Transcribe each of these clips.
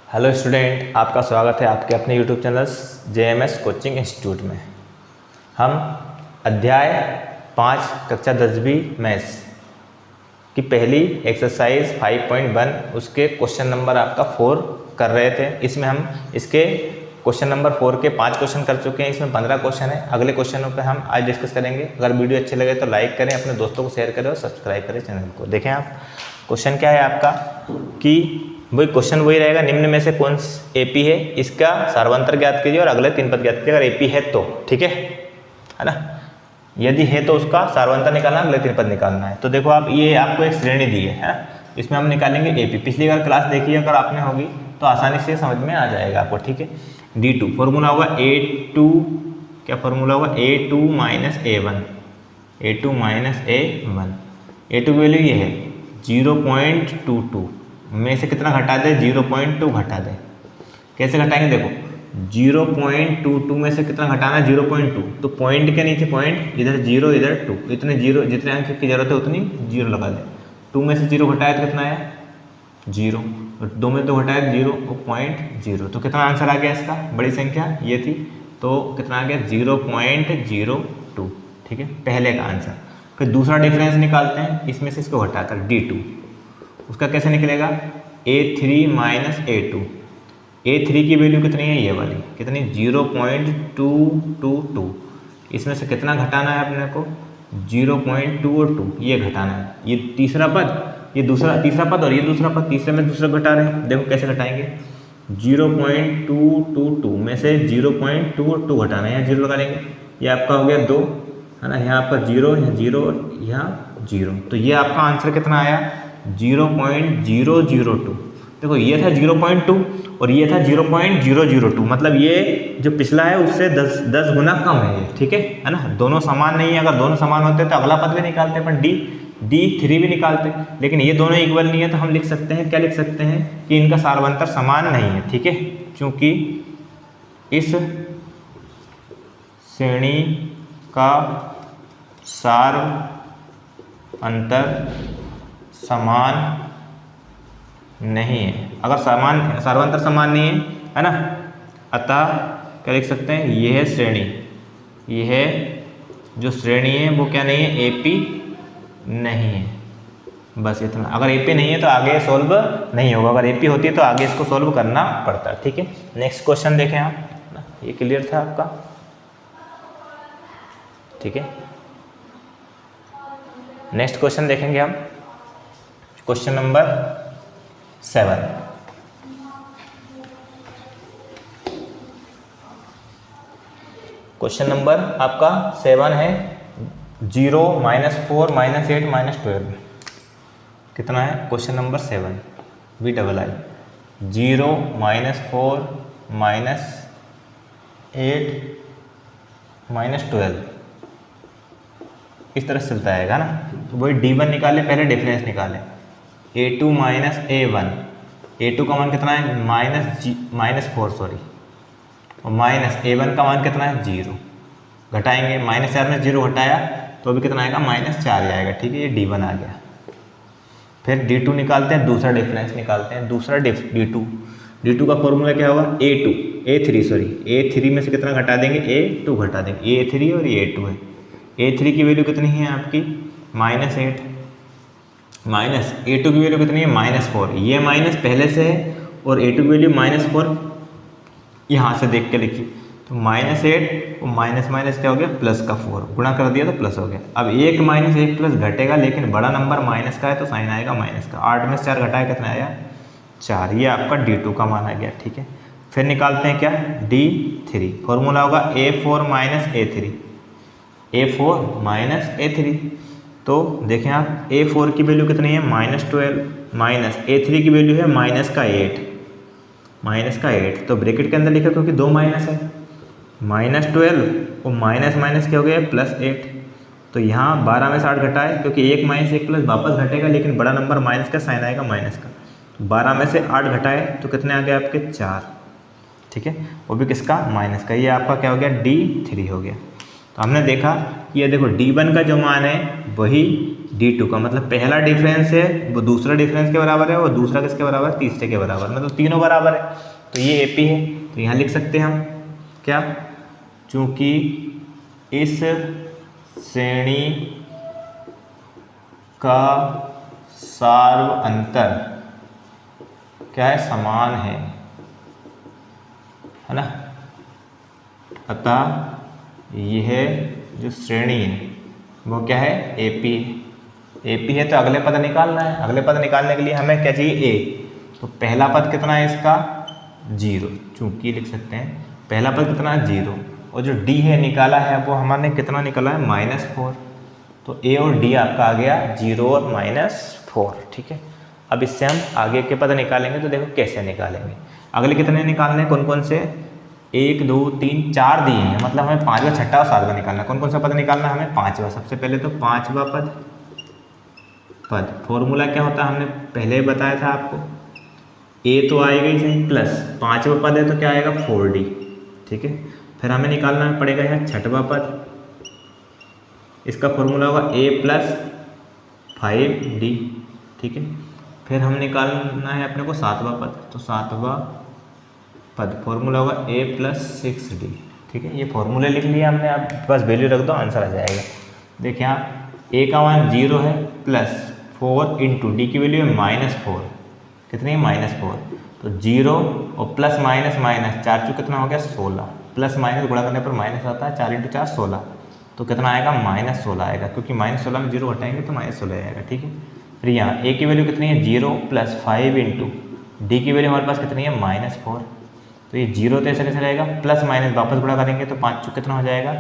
Hello student, आपका स्वागत है आपके अपने YouTube channel JMS coaching institute में। हम अध्याय 5 कक्षा 10वीं मैथ्स की पहली एक्सरसाइज 5.1 उसके क्वेश्चन नंबर आपका 4 कर रहे थे। इसमें हम इसके क्वेश्चन नंबर 4 के 5 क्वेश्चन कर चुके हैं। इसमें 15 क्वेश्चन है। अगले क्वेश्चनों पे हम आज डिस्कस करेंगे। अगर वीडियो अच्छे लगे तो लाइक करें, अपने दोस्तों को शेयर करें और सब्सक्राइब करें चैनल को। देखें आप क्वेश्चन क्या है आपका कि वही क्वेश्चन वही रहेगा, निम्न में से कौन एपी है, इसका सार्वंतर ज्ञात कीजिए और अगले 3 पद ज्ञात कीजिए। अगर एपी है तो ठीक है ना, यदि है तो उसका सार्वंतर निकालना, अगले 3 पद निकालना है। तो देखो आप, ये आपको एक श्रेणी दी है ना, इसमें हम निकालेंगे एपी। पिछली अगर क्लास देखी अगर आपने होगी तो आसानी से समझ में आ जाएगा आपको। ठीक है, D2 फॉर्मूला होगा A2, क्या फॉर्मूला होगा A2 minus A1, A2 minus A1। A2 की वैल्यू ये है 0.22 में से कितना घटा दे, 0.2 घटा दे। कैसे घटाएंगे, देखो 0.22 में से कितना घटाना, 0.2, तो पॉइंट के नीचे पॉइंट, इधर 0 इधर 2, इतने जीरो, जितने अंक की जरूरत है उतनी 0 लगा दे। 2 में से 0 घटाया तो कितना आया 0, और 2 में 2 घटाया 0 और 0.0, तो कितना आंसर आ गया इसका, बड़ी संख्या ये थी तो कितना आ गया 0.02। ठीक है, पहले का आंसर। फिर दूसरा डिफरेंस निकालते हैं, इसमें से इसको घटाकर D2, उसका कैसे निकलेगा A3 माइनस A2। A3 की वैल्यू कितनी है, ये वाली कितनी, 0.222। इसमें से कितना घटाना है अपने को, 0.2 और 2 ये घटाना है। ये तीसरा पद, ये तीसरा पद और ये दूसरा पद, तीसरे में दूसरा घटा रहे हैं। देखो कैसे घटाएंगे, 0.222 में से 0.2 और 2 घटाना है, यहाँ 0 लगा लेंगे, ये आपका हो गया 2 है ना, यहाँ आपका 0, यहाँ 0 और यहाँ 0, तो ये आपका आंसर कितना आया 0.002। देखो ये था 0.2 और ये था 0.002, मतलब ये जो पिछला है उससे 10 गुना कम है ये। ठीक है ना, दोनों समान नहीं है। अगर दोनों समान होते तो अगला पद भी निकालते, पर D3 भी निकालते, लेकिन ये दोनों इक्वल नहीं है तो हम लिख सकते हैं, क्या लिख सकते हैं कि इनका सार्वंतर समान नहीं है। ठीक है, क्योंकि इस श्रेणी का सार्वंतर समान नहीं है। अगर सार्वंतर समान नहीं है ना, अतः क्या लिख सकते हैं, यह है श्रेणी, यह है जो श्रेणी है वो क्या नहीं है, एपी नहीं है। बस इतना। अगर एपी नहीं है तो आगे सॉल्व नहीं होगा, अगर एपी होती है तो आगे इसको सॉल्व करना पड़ता है। ठीक है, नेक्स्ट क्वेश्चन देखें आप, ये क्लियर था आपका। ठीक है, नेक्स्ट क्वेश्चन देखेंगे हम, क्वेश्चन नंबर 7। क्वेश्चन नंबर आपका 7 है, 0 -4 -8 -12 कितना है, क्वेश्चन नंबर 7 VII 0 -4 -8 -12 इस तरह से चलता आएगा ना। तो वही D1 निकाले, पहले डिफरेंस निकाले, A2 माइनस A1, A2 का मान कितना है -4 सॉरी, और माइनस A1 का मान कितना है 0, घटाएंगे, -4 में 0 घटाया तो अभी कितना आएगा -4 आएगा। ठीक है, ये D1 आ गया। फिर D2 निकालते हैं, दूसरा डिफरेंस निकालते हैं, दूसरा D2 का फॉर्मूला क्या होगा, A3 में से कितना घटा देंगे, A2 घटा देंगे, A3 और ये A2 है। A3 की वैल्यू कितनी है आपकी -8, माइनस A2 की वैल्यू कितनी है -4, ये माइनस पहले से है और A2 की वैल्यू -4 यहाँ से देख के लिखिए, तो -8 और माइनस क्या हो गया, प्लस का 4, गुणा कर दिया तो प्लस हो गया। अब 1 - 1 प्लस घटेगा, लेकिन बड़ा नंबर माइनस का है तो साइन आएगा माइनस का। 8 में से 4 घटाया कितना आया 4, ये आपका D2 का मान आ गया। ठीक है, फिर निकालते हैं क्या, D3 फॉर्मूला होगा A4 माइनस A3। तो देखें आप, A4 की वैल्यू कितनी है -12, माइनस A3 की वैल्यू है -8, तो ब्रैकेट के अंदर लिखा क्योंकि 2 माइनस है, -12 और माइनस क्या हो गया +8, तो यहाँ 12 में से 8 घटाए, क्योंकि 1 - 1 प्लस वापस घटेगा, लेकिन बड़ा नंबर माइनस का साइन आएगा माइनस का, तो 12 में से 8 घटाए तो कितने आ गए आपके 4। ठीक है, वो भी किसका, माइनस का, ये आपका क्या हो गया D3 हो गया। तो हमने देखा कि ये देखो D1 का जो मान है वही D2 का मतलब पहला डिफरेंस है वो दूसरा डिफरेंस के बराबर है और दूसरा किसके बराबर है, तीसरे के बराबर, मतलब तीनों बराबर है। तो ये AP है, तो यहाँ लिख सकते हैं हम क्या, चूँकि इस श्रेणी का सार्व अंतर क्या है, समान है ना, अतः यह जो श्रेणी है वो क्या है, AP है। तो अगले पद निकालना है, अगले पद निकालने के लिए हमें क्या चाहिए, A। तो पहला पद कितना है इसका 0, चूँकि लिख सकते हैं पहला पद कितना है 0, और जो D है निकाला है वो हमारे कितना निकाला है -4। तो A और D आपका आ गया 0 और -4, ठीक है। अब इससे हम आगे के पद निकालेंगे, तो देखो कैसे निकालेंगे। अगले कितने निकालने हैं, कौन कौन से, 1 2 3 4 दिए हैं, मतलब हमें 5वां 6वां और 7वां निकालना है। कौन कौन सा पद निकालना है हमें, 5वां। सबसे पहले तो 5वां पद, फॉर्मूला क्या होता है हमने पहले ही बताया था आपको, A तो आएगा ही सही, प्लस 5वां पद है तो क्या आएगा 4D, ठीक है। फिर हमें निकालना पड़ेगा यहाँ 6वां पद, इसका फॉर्मूला होगा A + 5D, ठीक है। फिर हम निकालना है अपने को 7वां पद, तो 7वां पद फॉर्मूला होगा A + 6D, ठीक है। ये फॉर्मूले लिख लिया हमने, आप बस वैल्यू रख दो आंसर आ जाएगा। देखिए यहाँ A का मान 0 है, प्लस 4 इंटू D की वैल्यू है -4, कितनी है -4, तो 0 और प्लस माइनस माइनस 4 चू कितना हो गया 16, प्लस माइनस गुणा करने पर माइनस आता है, 4 × 4 16, तो कितना आएगा -16 आएगा, क्योंकि -16 में 0 हटाएंगे तो -16 आएगा, ठीक है। फिर यहाँ A की वैल्यू कितनी है 0 + 5 इंटू D की वैल्यू हमारे पास कितनी है -4, तो ये 0 तो ऐसे कैसे रहेगा, प्लस माइनस वापस गुणा करेंगे तो 5 चू कितना हो जाएगा,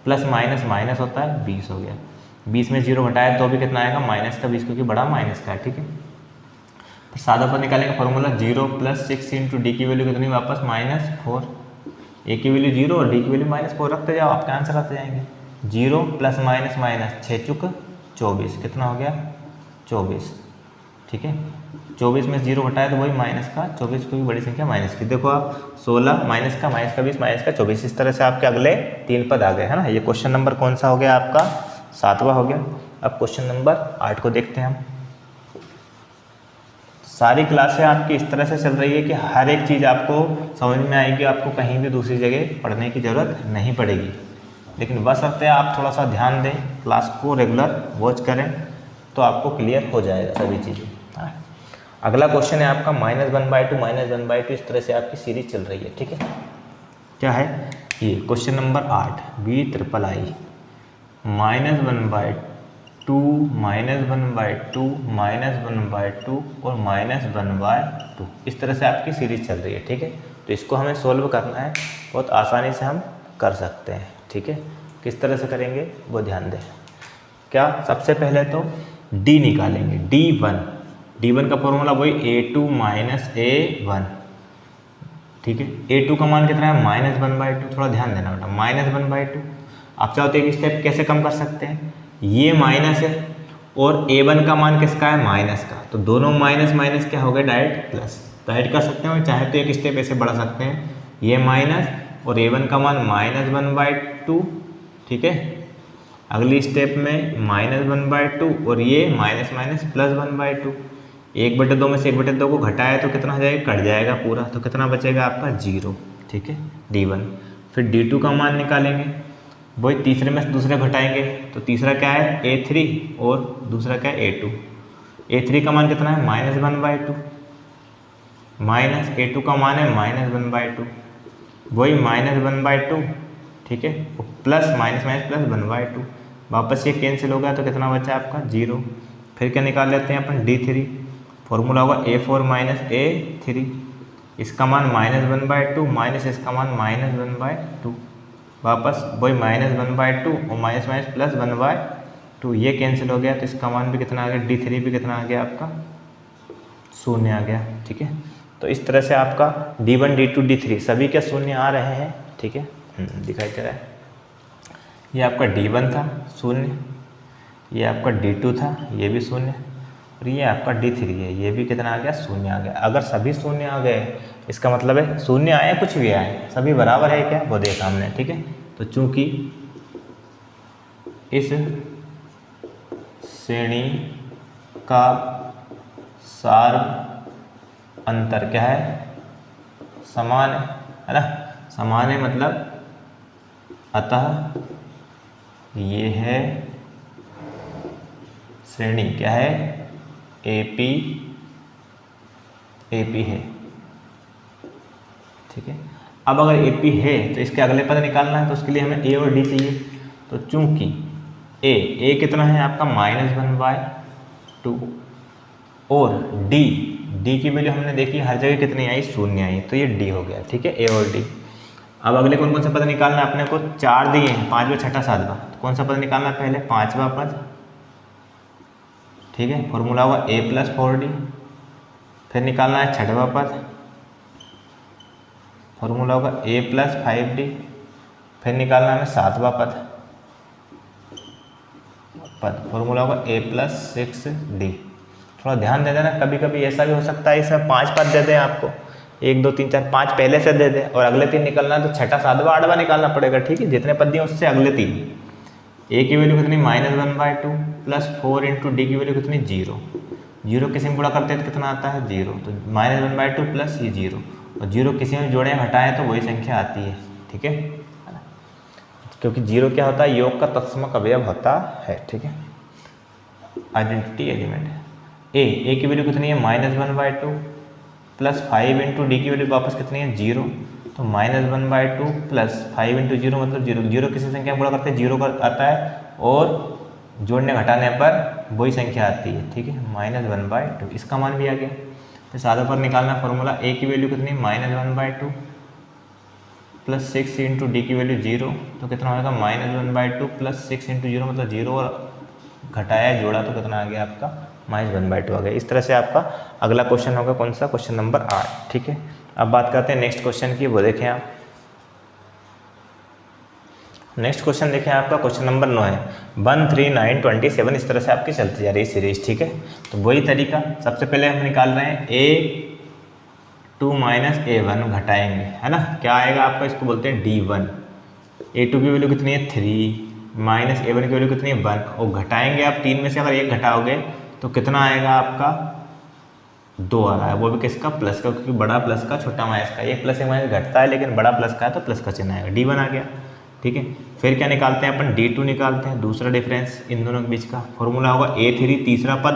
प्लस माइनस माइनस होता है 20 हो गया, 20 में 0 घटाया तो भी कितना आएगा -20, क्योंकि बड़ा माइनस का है, ठीक है। फिर सादा पर निकालेंगे फॉर्मूला 0 + 6 इंटू D की वैल्यू कितनी वापस -4, A की वैल्यू 0 और D की वैल्यू -4 रखते जाओ, आपके आंसर आते जाएंगे। 0 प्लस माइनस माइनस 6 चुक 24, कितना हो गया 24, ठीक है। 24 में 0 घटाया तो वही माइनस का, 24 को भी बड़ी संख्या माइनस की, देखो आप 16 माइनस का 20 माइनस का 24, इस तरह से आपके अगले 3 पद आ गए, है ना। ये क्वेश्चन नंबर कौन सा हो गया आपका, 7वां हो गया। अब क्वेश्चन नंबर 8 को देखते हैं हम। सारी क्लासें आपकी इस तरह से चल रही है कि हर एक चीज़ आपको समझ में आएगी, आपको कहीं भी दूसरी जगह पढ़ने की ज़रूरत नहीं पड़ेगी, लेकिन बस अब आप थोड़ा सा ध्यान दें, क्लास को रेगुलर वॉच करें तो आपको क्लियर हो जाएगा सभी चीज़ें। अगला क्वेश्चन है आपका -1/2 -1/2, इस तरह से आपकी सीरीज चल रही है, ठीक है। क्या है ये question number 8, B triple I -1/2 -1/2 -1/2 और -1/2, इस तरह से आपकी सीरीज चल रही है, ठीक है। तो इसको हमें सोल्व करना है, बहुत आसानी से हम कर सकते हैं, ठीक है। किस तरह से करेंगे वो ध्यान दें। क्या, सबसे पहले तो D निकालेंगे, D1 का फॉर्मूला वही A2 - A1, ठीक है। A2 का मान कितना है -1/2, थोड़ा ध्यान देना बेटा, -1/2। आप चाहो तो एक स्टेप कैसे कम कर सकते हैं, ये माइनस है और A1 का मान किसका है माइनस का, तो दोनों माइनस माइनस क्या हो गए डायरेक्ट प्लस, तो ऐड कर सकते हैं, चाहे तो एक स्टेप ऐसे बढ़ा सकते हैं, ये माइनस और A1 का मान -1/2, ठीक है। अगली स्टेप में -1/2 और ये माइनस माइनस +1/2, 1/2 में से 1/2 को घटाया तो कितना हो जाएगा, कट जाएगा पूरा, तो कितना बचेगा आपका 0, ठीक है, D1। फिर D2 का मान निकालेंगे, वही तीसरे में से दूसरे घटाएंगे, तो तीसरा क्या है A3 और दूसरा क्या है A2। A3 का मान कितना है -1/2, माइनस A2 का मान है -1/2, वही -1/2, ठीक है, प्लस माइनस माइनस प्लस 1/2, वापस ये कैंसिल हो गया तो कितना बचा आपका 0। फिर क्या निकाल लेते हैं अपन D3, फॉर्मूला होगा A4 - A3, इसका मान -1/2 माइनस इसका मान -1/2, वापस वही -1/2 और माइनस माइनस प्लस 1/2, ये कैंसिल हो गया तो इसका मान भी कितना आ गया, D3 भी कितना आ गया आपका 0 आ गया, ठीक है। तो इस तरह से आपका D1 D2 D3 सभी के 0 आ रहे हैं, ठीक है, दिखाई दे रहा है। ये आपका D1 था 0, ये आपका D2 था, ये भी 0, और ये आपका D3 है, ये भी कितना आ गया 0 आ गया। अगर सभी 0 आ गए इसका मतलब है 0 आए कुछ भी आए सभी बराबर है क्या, वो देखा हमने, ठीक है। तो चूंकि इस श्रेणी का सार्व अंतर क्या है, समान है ना, समान है मतलब अतः ये है श्रेणी क्या है, एपी है, ठीक है। अब अगर एपी है तो इसके अगले पद निकालना है, तो उसके लिए हमें ए और डी चाहिए। तो चूंकि ए कितना है आपका -1/2 और डी की वैल्यू हमने देखी हर जगह कितनी आई, 0 आई, तो ये डी हो गया, ठीक है, ए और डी। अब अगले कौन कौन सा पद निकालना है, अपने को 4 दिए हैं, 5वां 6वां 7वां, तो कौन सा पद निकालना है, पहले 5वां पद, ठीक है, फॉर्मूला होगा a + 4d। फिर निकालना है 6वां पद, फॉर्मूला होगा a + 5d। फिर निकालना है 7वां पद, फॉर्मूला होगा a + 6d। थोड़ा ध्यान दे देना, कभी कभी ऐसा भी हो सकता है इसमें 5 पद दे दें आपको, 1 2 3 4 5 पहले से दे दें और अगले 3 निकालना है तो 6वां 7वां 8वां निकालना पड़ेगा, ठीक है। जितने पद दिए उससे अगले 3। a की वैल्यू कितनी -1/2 + 4 × d की वैल्यू कितनी 0 किसी में गुणा करते हैं तो कितना आता है 0, तो -1/2 प्लस ये 0, और 0 किसी में जोड़े घटाएं तो वही संख्या आती है, ठीक है, क्योंकि 0 क्या होता है, योग का तत्समक अवयव होता है, ठीक है, आइडेंटिटी एलिमेंट। a की वैल्यू कितनी है -1/2 + 5 × d की वैल्यू वापस कितनी है 0, तो -1/2 + 5 × 0 मतलब 0 किसी संख्या में गुणा करते हैं 0 का आता है और जोड़ने घटाने पर वही संख्या आती है, ठीक है, -1/2, इसका मान भी आ गया। फिर सादा पर निकालना फॉर्मूला, a की वैल्यू कितनी -1/2 + 6 × d की वैल्यू 0, तो कितना होगा -1/2 + 6 × 0 मतलब 0 और घटाया जोड़ा तो कितना आ गया आपका -1/2 आ गया। इस तरह से आपका अगला क्वेश्चन होगा कौन सा, क्वेश्चन नंबर 8, ठीक है। अब बात करते हैं नेक्स्ट क्वेश्चन की, वो देखें आप। नेक्स्ट क्वेश्चन देखें आपका क्वेश्चन नंबर 9 है 1 3 9 27, इस तरह से आपकी चलती जा रही है सीरीज, ठीक है। तो वही तरीका, सबसे पहले हम निकाल रहे हैं a2 - a1 घटाएंगे, है ना, क्या आएगा आपका, इसको बोलते हैं d1। a2 की वैल्यू कितनी है 3 - a1 की वैल्यू कितनी है 1, और घटाएंगे आप 3 में से अगर 1 घटाओगे तो कितना आएगा आपका 2 आ रहा है, वो भी किसका, प्लस का, क्योंकि बड़ा प्लस का छोटा माइनस का, एक प्लस एक माइनस घटता है लेकिन बड़ा प्लस का है तो प्लस का चिन्ह आएगा, d1 आ गया, ठीक है। फिर क्या निकालते हैं अपन, d2 निकालते हैं, दूसरा डिफरेंस इन दोनों के बीच का, फॉर्मूला होगा a3 तीसरा पद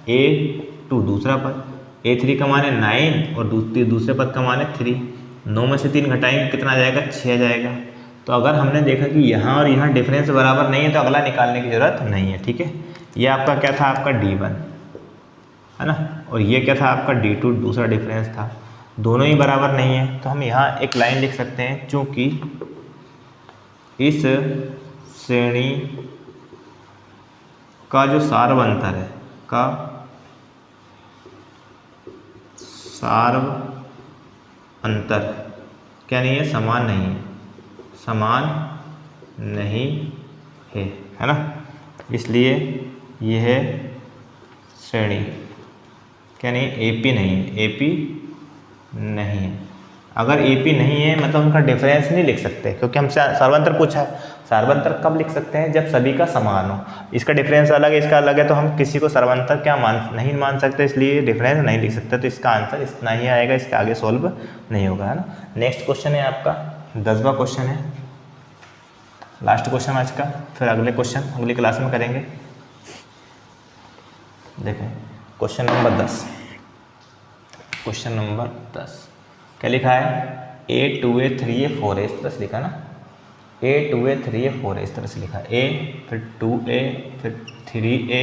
-a2 दूसरा पद, a3 का मान है 9 और दूसरे पद का मान है 3, 9 में से 3 घटाएंगे कितना आ जाएगा 6 आ जाएगा। तो अगर हमने देखा कि यहाँ और यहाँ डिफरेंस बराबर नहीं है तो अगला निकालने की ज़रूरत नहीं है, ठीक है। ये आपका क्या था, आपका d1 है ना, और ये क्या था आपका d2 दूसरा डिफरेंस था, दोनों ही बराबर नहीं है, तो हम यहाँ एक लाइन लिख सकते हैं, चूँकि इस श्रेणी का जो सार्व अंतर है, का सार्व अंतर क्या नहीं है, समान नहीं है, समान नहीं है ना, इसलिए यह श्रेणी क्या नहीं है, एपी नहीं है, एपी नहीं है। अगर एपी नहीं है मतलब उनका डिफरेंस नहीं लिख सकते, क्योंकि हमसे सार्वंतर पूछा है। सार्वंतर कब लिख सकते हैं, जब सभी का समान हो, इसका डिफरेंस अलग है इसका अलग है, तो हम किसी को सार्वंतर क्या नहीं मान सकते, इसलिए डिफरेंस नहीं लिख सकते, तो इसका आंसर इतना ही आएगा, इसके आगे सॉल्व नहीं होगा, है ना। नेक्स्ट क्वेश्चन है आपका 10वां क्वेश्चन है, लास्ट क्वेश्चन आज का, फिर अगले क्वेश्चन अगली क्लास में करेंगे। देखें क्वेश्चन नंबर 10, क्वेश्चन नंबर 10 क्या लिखा है, a 2a 3a 4a, इस तरह से लिखा ना, a 2a 3a 4a, इस तरह से लिखा है, a फिर 2a फिर 3a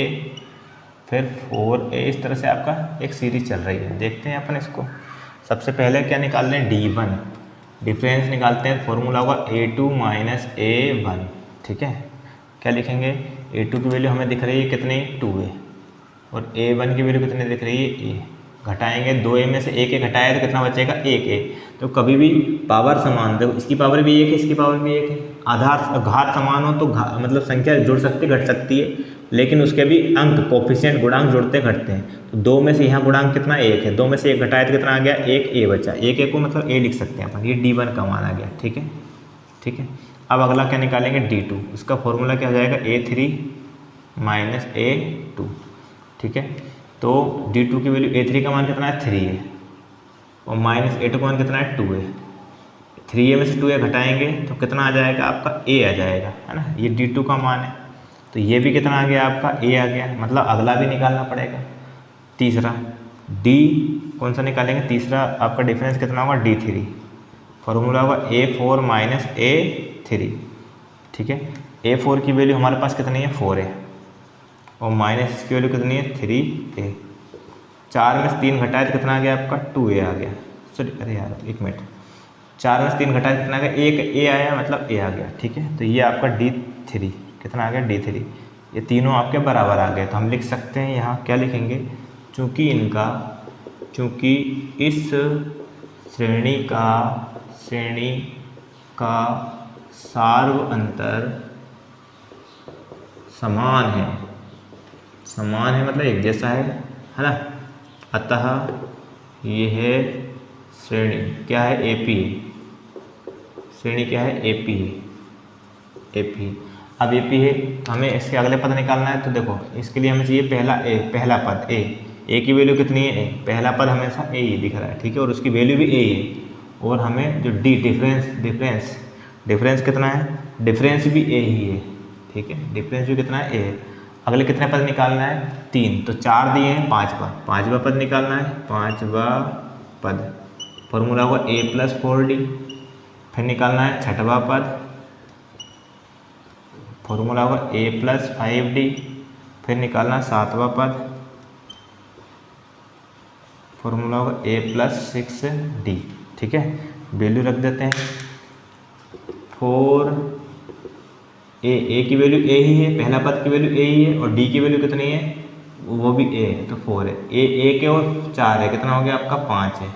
फिर 4a, इस तरह से आपका एक सीरीज चल रही है। देखते हैं अपन इसको, सबसे पहले क्या निकाल रहे हैं, d1 डिफरेंस निकालते हैं, फॉर्मूला होगा a2 - a1, ठीक है। क्या लिखेंगे, a2 की वैल्यू हमें दिख रही है कितनी 2a और a1 की वैल्यू कितनी दिख रही है a, घटाएंगे 2a में से 1a घटाया तो कितना बचेगा 1a, तो कभी भी पावर समान, देखो इसकी पावर भी 1 है इसकी पावर भी 1 है, आधार घात समान हो तो मतलब संख्या जुड़ सकती घट सकती है, लेकिन उसके भी अंक कोफिशिएंट गुणांक जुड़ते घटते हैं, तो 2 में से यहाँ गुणांक कितना 1 है, 2 में से 1 घटाया तो कितना आ गया 1a बचा, 1a को मतलब a लिख सकते हैं अपन, ये d1 का मान आ गया, ठीक है। अब अगला क्या निकालेंगे d2, इसका फॉर्मूला क्या हो जाएगा a3 माइनस A2, ठीक है। तो D2 की वैल्यू A3 का मान कितना है 3 है और माइनस A2 का मान कितना है 2 है। 3A में से 2A घटाएंगे तो कितना आ जाएगा आपका A आ जाएगा, है ना। ये D2 का मान है तो ये भी कितना आ गया आपका A आ गया, मतलब अगला भी निकालना पड़ेगा। तीसरा D कौन सा निकालेंगे, तीसरा आपका डिफरेंस कितना होगा D3, फॉर्मूला होगा A4 माइनस A3, ठीक है। A4 की वैल्यू हमारे पास कितनी है 4 है और माइनस इसकी वैल्यू कितनी है 3A। 4 में से 3 घटाए तो कितना आ गया आपका 2A आ गया, सॉरी अरे यार एक मिनट, 4 में से 3 घटाए कितना आ गया, एक A आया मतलब A आ गया, ठीक है। तो ये आपका D3 कितना आ गया D3, ये तीनों आपके बराबर आ गए। तो हम लिख सकते हैं यहाँ क्या लिखेंगे, चूँकि इस श्रेणी का सार्व अंतर समान है मतलब एक जैसा है ना, अतः यह श्रेणी क्या है AP है, श्रेणी क्या है AP है। अब AP है तो हमें इसके अगले पद निकालना है। तो देखो इसके लिए हमें चाहिए पहला पद A की वैल्यू कितनी है A, पहला पद हमेशा A ही दिख रहा है, ठीक है, और उसकी वैल्यू भी A है। और हमें जो डिफरेंस कितना है, डिफरेंस भी A ही है, ठीक है, डिफरेंस भी कितना है A है। अगले कितने पद निकालना है 3, तो 4 दिए हैं, पाँचवा पद निकालना है, पाँचवा पद फॉर्मूला होगा A+4D। फिर निकालना है छठवा पद, फॉर्मूला होगा A+5D। फिर निकालना है सातवां पद, फॉर्मूला होगा A+6D, ठीक है। वैल्यू रख देते हैं 4A की वैल्यू A ही है, पहला पद की वैल्यू A ही है और D की वैल्यू कितनी है वो भी A है, तो 4 है। A के और 4 है, कितना हो गया आपका 5 है,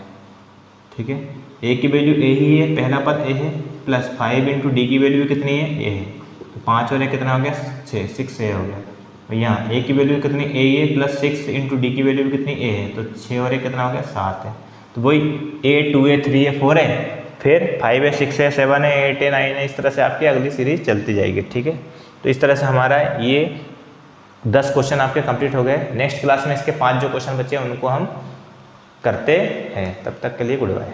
ठीक है। A की वैल्यू A ही है, पहला पद A है, प्लस 5 इंटू D की वैल्यू कितनी है A है, तो 5 और 1 कितना हो गया 6 हो गया। और यहाँ A की वैल्यू कितनी A है, प्लस 6 इंटू D की वैल्यू भी कितनी A है, तो 6 और 1 कितना हो गया 7 है। तो वही A 2 है 3 है 4 है, फिर 5 है 6 है 7 है 8 है 9 है, इस तरह से आपकी अगली सीरीज चलती जाएगी, ठीक है। तो इस तरह से हमारा ये 10 क्वेश्चन आपके कंप्लीट हो गए। नेक्स्ट क्लास में इसके 5 जो क्वेश्चन बचे हैं उनको हम करते हैं। तब तक के लिए गुड बाय।